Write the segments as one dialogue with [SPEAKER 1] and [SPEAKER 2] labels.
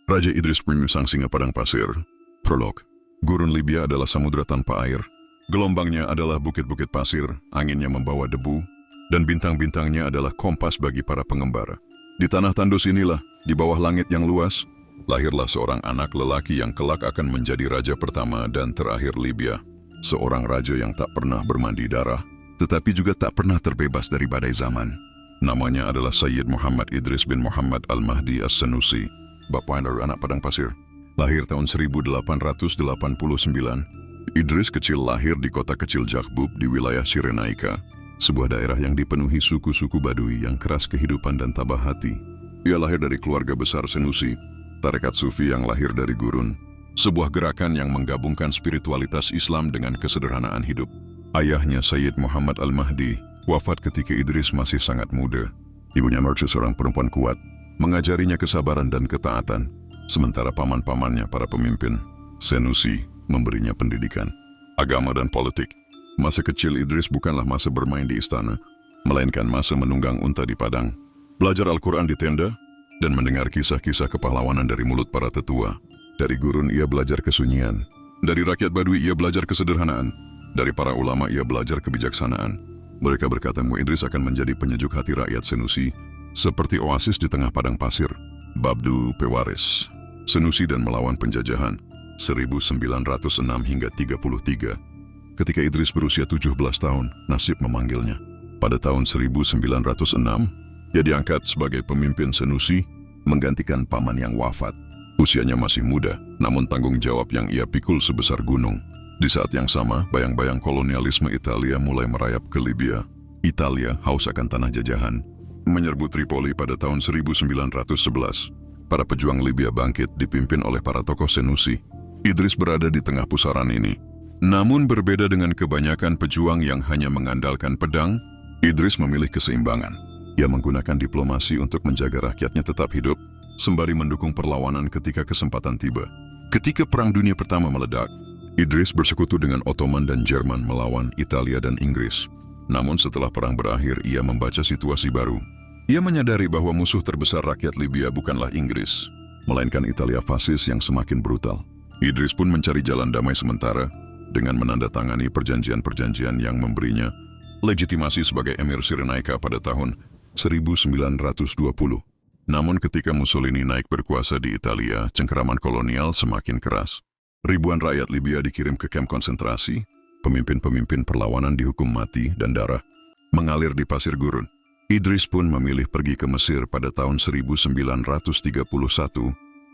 [SPEAKER 1] Raja Idris Pringu Sang Singa Padang Pasir. Prolog. Gurun Libya adalah samudra tanpa air. Gelombangnya adalah bukit-bukit pasir, anginnya membawa debu, dan bintang-bintangnya adalah kompas bagi para pengembara. Di tanah tandus inilah, di bawah langit yang luas, lahirlah seorang anak lelaki yang kelak akan menjadi raja pertama dan terakhir Libya. Seorang raja yang tak pernah bermandi darah, tetapi juga tak pernah terbebas dari badai zaman. Namanya adalah Sayyid Muhammad Idris bin Muhammad Al-Mahdi As-Sanusi, Bapak dari anak Padang Pasir. Lahir tahun 1889, Idris kecil lahir di kota kecil Jakbub di wilayah Cyrenaica, sebuah daerah yang dipenuhi suku-suku Badui yang keras kehidupan dan tabah hati. Ia lahir dari keluarga besar Senusi, tarekat sufi yang lahir dari gurun, sebuah gerakan yang menggabungkan spiritualitas Islam dengan kesederhanaan hidup. Ayahnya Sayyid Muhammad Al-Mahdi wafat ketika Idris masih sangat muda. Ibunya Marcia seorang perempuan kuat, mengajarinya kesabaran dan ketaatan, sementara paman-pamannya para pemimpin, Senusi, memberinya pendidikan, agama dan politik. Masa kecil Idris bukanlah masa bermain di istana, melainkan masa menunggang unta di padang, belajar Al-Quran di tenda, dan mendengar kisah-kisah kepahlawanan dari mulut para tetua. Dari gurun ia belajar kesunyian, dari rakyat Badui ia belajar kesederhanaan, dari para ulama ia belajar kebijaksanaan. Mereka berkata Idris akan menjadi penyejuk hati rakyat Senusi, seperti oasis di tengah padang pasir. Babdu Pewaris. Senusi dan melawan penjajahan 1906 hingga 33. Ketika Idris berusia 17 tahun, nasib memanggilnya. Pada tahun 1906, ia diangkat sebagai pemimpin Senusi, menggantikan paman yang wafat. Usianya masih muda, namun tanggung jawab yang ia pikul sebesar gunung. Di saat yang sama, bayang-bayang kolonialisme Italia mulai merayap ke Libya. Italia haus akan tanah jajahan, menyerbu Tripoli pada tahun 1911. Para pejuang Libya bangkit dipimpin oleh para tokoh Senusi. Idris berada di tengah pusaran ini. Namun berbeda dengan kebanyakan pejuang yang hanya mengandalkan pedang, Idris memilih keseimbangan. Ia menggunakan diplomasi untuk menjaga rakyatnya tetap hidup, sembari mendukung perlawanan ketika kesempatan tiba. Ketika Perang Dunia Pertama meledak, Idris bersekutu dengan Ottoman dan Jerman melawan Italia dan Inggris. Namun setelah perang berakhir, ia membaca situasi baru. Ia menyadari bahwa musuh terbesar rakyat Libya bukanlah Inggris, melainkan Italia fasis yang semakin brutal. Idris pun mencari jalan damai sementara dengan menandatangani perjanjian-perjanjian yang memberinya legitimasi sebagai Emir Cyrenaica pada tahun 1920. Namun ketika Mussolini naik berkuasa di Italia, cengkeraman kolonial semakin keras. Ribuan rakyat Libya dikirim ke kamp konsentrasi, pemimpin-pemimpin perlawanan dihukum mati dan darah mengalir di pasir gurun. Idris pun memilih pergi ke Mesir pada tahun 1931,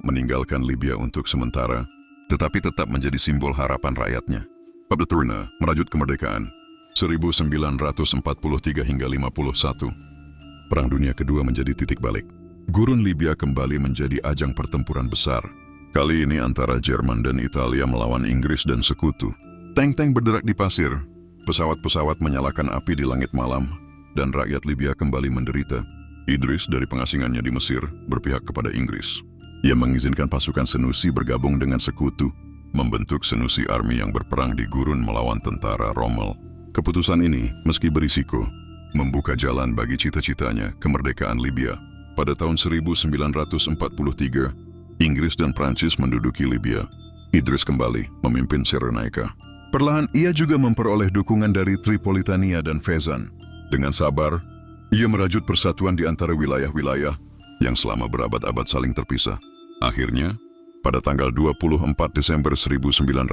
[SPEAKER 1] meninggalkan Libya untuk sementara, tetapi tetap menjadi simbol harapan rakyatnya. Pada Turna, merajut kemerdekaan, 1943 hingga 51. Perang Dunia Kedua menjadi titik balik. Gurun Libya kembali menjadi ajang pertempuran besar. Kali ini antara Jerman dan Italia melawan Inggris dan sekutu. Tank-tank berderak di pasir, pesawat-pesawat menyalakan api di langit malam, dan rakyat Libya kembali menderita. Idris dari pengasingannya di Mesir berpihak kepada Inggris. Ia mengizinkan pasukan Senusi bergabung dengan sekutu, membentuk Senusi Army yang berperang di gurun melawan tentara Rommel. Keputusan ini, meski berisiko, membuka jalan bagi cita-citanya kemerdekaan Libya. Pada tahun 1943, Inggris dan Prancis menduduki Libya. Idris kembali memimpin Cyrenaica. Perlahan ia juga memperoleh dukungan dari Tripolitania dan Fezzan. Dengan sabar, ia merajut persatuan di antara wilayah-wilayah yang selama berabad-abad saling terpisah. Akhirnya, pada tanggal 24 Desember 1951,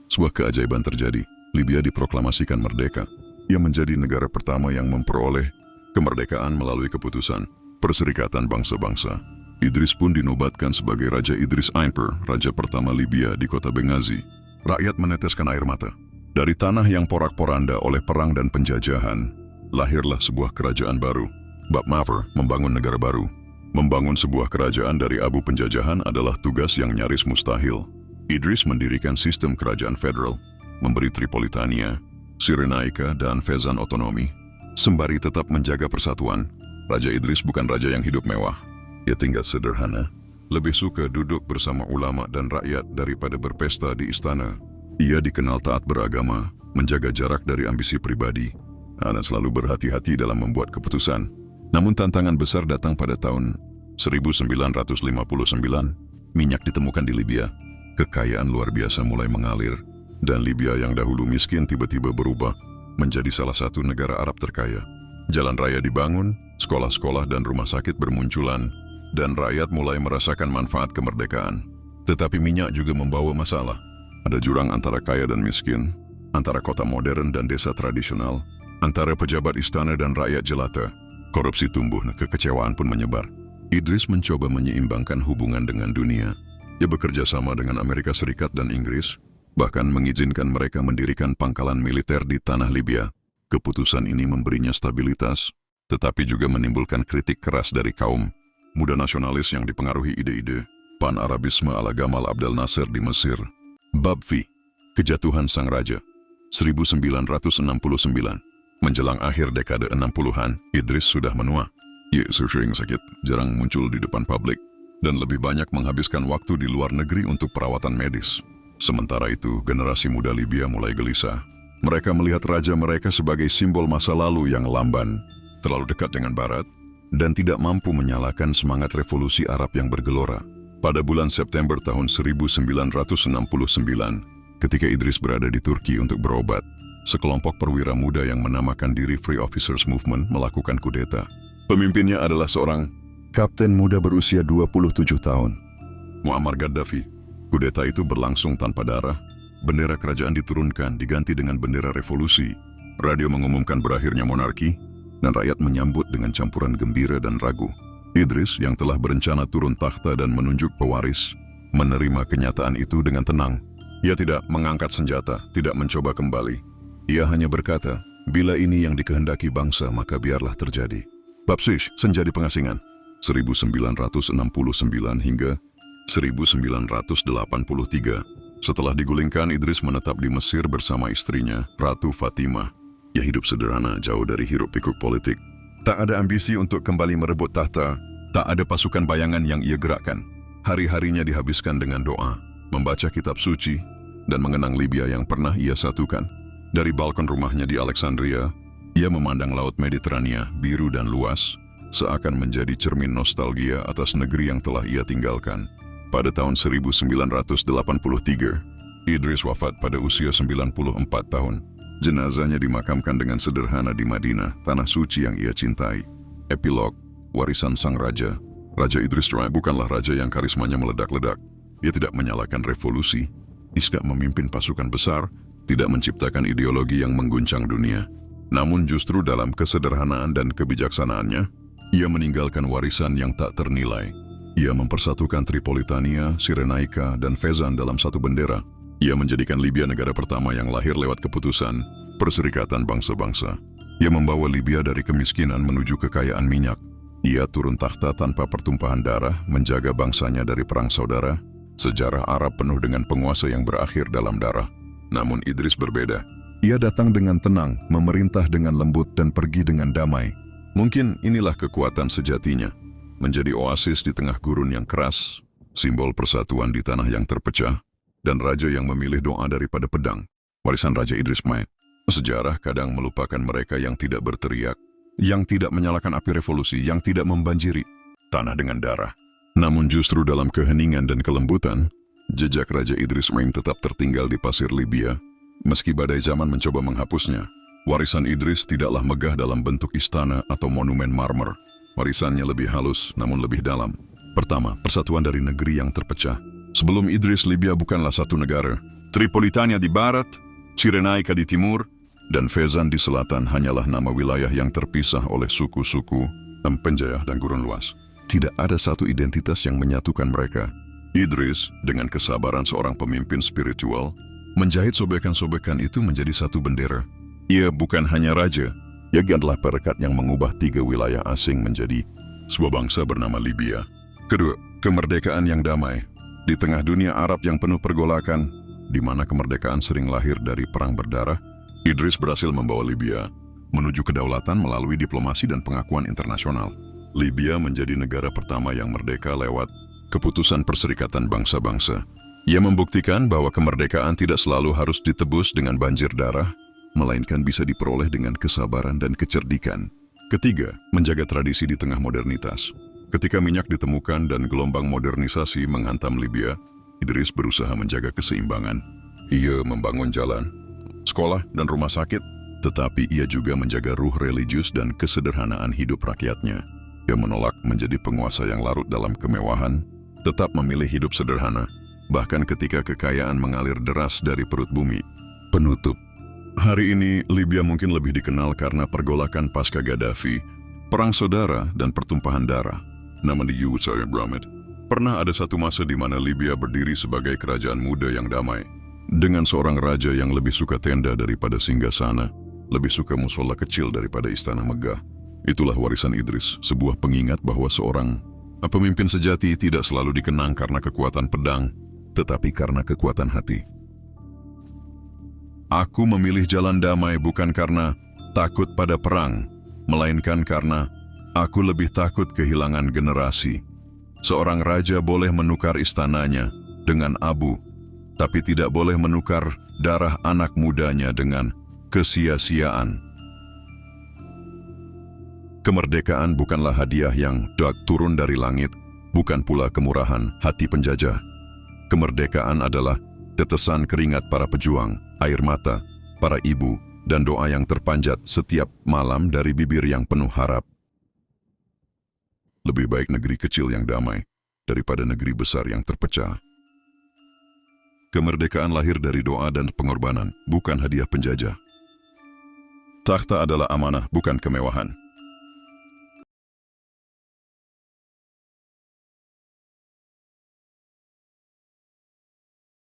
[SPEAKER 1] sebuah keajaiban terjadi. Libya diproklamasikan merdeka. Ia menjadi negara pertama yang memperoleh kemerdekaan melalui keputusan Perserikatan Bangsa-Bangsa. Idris pun dinobatkan sebagai Raja Idris Ainper, Raja pertama Libya di kota Benghazi. Rakyat meneteskan air mata. Dari tanah yang porak-poranda oleh perang dan penjajahan, lahirlah sebuah kerajaan baru. Bab Ma'fur membangun negara baru. Membangun sebuah kerajaan dari abu penjajahan adalah tugas yang nyaris mustahil. Idris mendirikan sistem kerajaan federal, memberi Tripolitania, Cyrenaica, dan Fezzan otonomi. Sembari tetap menjaga persatuan, Raja Idris bukan raja yang hidup mewah. Ia tinggal sederhana, lebih suka duduk bersama ulama dan rakyat daripada berpesta di istana. Ia dikenal taat beragama, menjaga jarak dari ambisi pribadi, dan selalu berhati-hati dalam membuat keputusan. Namun tantangan besar datang pada tahun 1959, minyak ditemukan di Libya. Kekayaan luar biasa mulai mengalir, dan Libya yang dahulu miskin tiba-tiba berubah menjadi salah satu negara Arab terkaya. Jalan raya dibangun, sekolah-sekolah dan rumah sakit bermunculan, dan rakyat mulai merasakan manfaat kemerdekaan. Tetapi minyak juga membawa masalah. Ada jurang antara kaya dan miskin, antara kota modern dan desa tradisional, antara pejabat istana dan rakyat jelata. Korupsi tumbuh, kekecewaan pun menyebar. Idris mencoba menyeimbangkan hubungan dengan dunia. Ia bekerja sama dengan Amerika Serikat dan Inggris, bahkan mengizinkan mereka mendirikan pangkalan militer di tanah Libya. Keputusan ini memberinya stabilitas, tetapi juga menimbulkan kritik keras dari kaum muda nasionalis yang dipengaruhi ide-ide pan-Arabisme ala Gamal Abdel Nasser di Mesir. Bab V. Kejatuhan Sang Raja 1969. Menjelang akhir dekade 60-an, Idris sudah menua. Ia sering sakit, jarang muncul di depan publik, dan lebih banyak menghabiskan waktu di luar negeri untuk perawatan medis. Sementara itu, generasi muda Libya mulai gelisah. Mereka melihat raja mereka sebagai simbol masa lalu yang lamban, terlalu dekat dengan Barat, dan tidak mampu menyalakan semangat revolusi Arab yang bergelora. Pada bulan September tahun 1969, ketika Idris berada di Turki untuk berobat, sekelompok perwira muda yang menamakan diri Free Officers Movement melakukan kudeta. Pemimpinnya adalah seorang kapten muda berusia 27 tahun, Muammar Gaddafi. Kudeta itu berlangsung tanpa darah, bendera kerajaan diturunkan diganti dengan bendera revolusi, radio mengumumkan berakhirnya monarki, dan rakyat menyambut dengan campuran gembira dan ragu. Idris yang telah berencana turun takhta dan menunjuk pewaris, menerima kenyataan itu dengan tenang. Ia tidak mengangkat senjata, tidak mencoba kembali. Ia hanya berkata, bila ini yang dikehendaki bangsa maka biarlah terjadi. Bab VI. Senja di Pengasingan 1969 hingga 1983. Setelah digulingkan, Idris menetap di Mesir bersama istrinya, Ratu Fatimah. Ia hidup sederhana, jauh dari hiruk-pikuk politik. Tak ada ambisi untuk kembali merebut tahta, tak ada pasukan bayangan yang ia gerakkan. Hari-harinya dihabiskan dengan doa, membaca kitab suci, dan mengenang Libya yang pernah ia satukan. Dari balkon rumahnya di Alexandria, ia memandang Laut Mediterania, biru dan luas, seakan menjadi cermin nostalgia atas negeri yang telah ia tinggalkan. Pada tahun 1983, Idris wafat pada usia 94 tahun. Jenazahnya dimakamkan dengan sederhana di Madinah, tanah suci yang ia cintai. Epilog, warisan sang raja. Raja Idris bukanlah raja yang karismanya meledak-ledak. Dia tidak menyalakan revolusi, tidak memimpin pasukan besar, tidak menciptakan ideologi yang mengguncang dunia. Namun justru dalam kesederhanaan dan kebijaksanaannya, ia meninggalkan warisan yang tak ternilai. Ia mempersatukan Tripolitania, Cyrenaica, dan Fezzan dalam satu bendera. Ia menjadikan Libya negara pertama yang lahir lewat keputusan Perserikatan Bangsa-Bangsa. Ia membawa Libya dari kemiskinan menuju kekayaan minyak. Ia turun takhta tanpa pertumpahan darah, menjaga bangsanya dari perang saudara. Sejarah Arab penuh dengan penguasa yang berakhir dalam darah. Namun Idris berbeda. Ia datang dengan tenang, memerintah dengan lembut, dan pergi dengan damai. Mungkin inilah kekuatan sejatinya. Menjadi oasis di tengah gurun yang keras, simbol persatuan di tanah yang terpecah, dan raja yang memilih doa daripada pedang. Warisan Raja Idris Maid. Sejarah kadang melupakan mereka yang tidak berteriak, yang tidak menyalakan api revolusi, yang tidak membanjiri tanah dengan darah. Namun justru dalam keheningan dan kelembutan, jejak Raja Idris Maid tetap tertinggal di pasir Libya. Meski badai zaman mencoba menghapusnya, warisan Idris tidaklah megah dalam bentuk istana atau monumen marmer. Warisannya lebih halus, namun lebih dalam. Pertama, persatuan dari negeri yang terpecah. Sebelum Idris, Libya bukanlah satu negara. Tripolitania di barat, Cyrenaica di timur, dan Fezzan di selatan hanyalah nama wilayah yang terpisah oleh suku-suku, penjajah dan gurun luas. Tidak ada satu identitas yang menyatukan mereka. Idris, dengan kesabaran seorang pemimpin spiritual, menjahit sobekan-sobekan itu menjadi satu bendera. Ia bukan hanya raja, ia adalah perekat yang mengubah 3 wilayah asing menjadi sebuah bangsa bernama Libya. Kedua, kemerdekaan yang damai. Di tengah dunia Arab yang penuh pergolakan, di mana kemerdekaan sering lahir dari perang berdarah, Idris berhasil membawa Libya menuju kedaulatan melalui diplomasi dan pengakuan internasional. Libya menjadi negara pertama yang merdeka lewat keputusan Perserikatan Bangsa-Bangsa. Ia membuktikan bahwa kemerdekaan tidak selalu harus ditebus dengan banjir darah, melainkan bisa diperoleh dengan kesabaran dan kecerdikan. Ketiga, menjaga tradisi di tengah modernitas. Ketika minyak ditemukan dan gelombang modernisasi menghantam Libya, Idris berusaha menjaga keseimbangan. Ia membangun jalan, sekolah, dan rumah sakit, tetapi ia juga menjaga ruh religius dan kesederhanaan hidup rakyatnya. Ia menolak menjadi penguasa yang larut dalam kemewahan, tetap memilih hidup sederhana, bahkan ketika kekayaan mengalir deras dari perut bumi. Penutup. Hari ini, Libya mungkin lebih dikenal karena pergolakan pasca Gaddafi, perang saudara, dan pertumpahan darah. Namun di Yusuf Brahmed, pernah ada satu masa di mana Libya berdiri sebagai kerajaan muda yang damai, dengan seorang raja yang lebih suka tenda daripada singgasana, lebih suka musola kecil daripada istana megah. Itulah warisan Idris, sebuah pengingat bahwa seorang pemimpin sejati tidak selalu dikenang karena kekuatan pedang, tetapi karena kekuatan hati. Aku memilih jalan damai bukan karena takut pada perang, melainkan karena aku lebih takut kehilangan generasi. Seorang raja boleh menukar istananya dengan abu, tapi tidak boleh menukar darah anak mudanya dengan kesia-siaan. Kemerdekaan bukanlah hadiah yang turun dari langit, bukan pula kemurahan hati penjajah. Kemerdekaan adalah tetesan keringat para pejuang, air mata para ibu, dan doa yang terpanjat setiap malam dari bibir yang penuh harap. Lebih baik negeri kecil yang damai daripada negeri besar yang terpecah. Kemerdekaan lahir dari doa dan pengorbanan, bukan hadiah penjajah. Takhta adalah amanah, bukan kemewahan.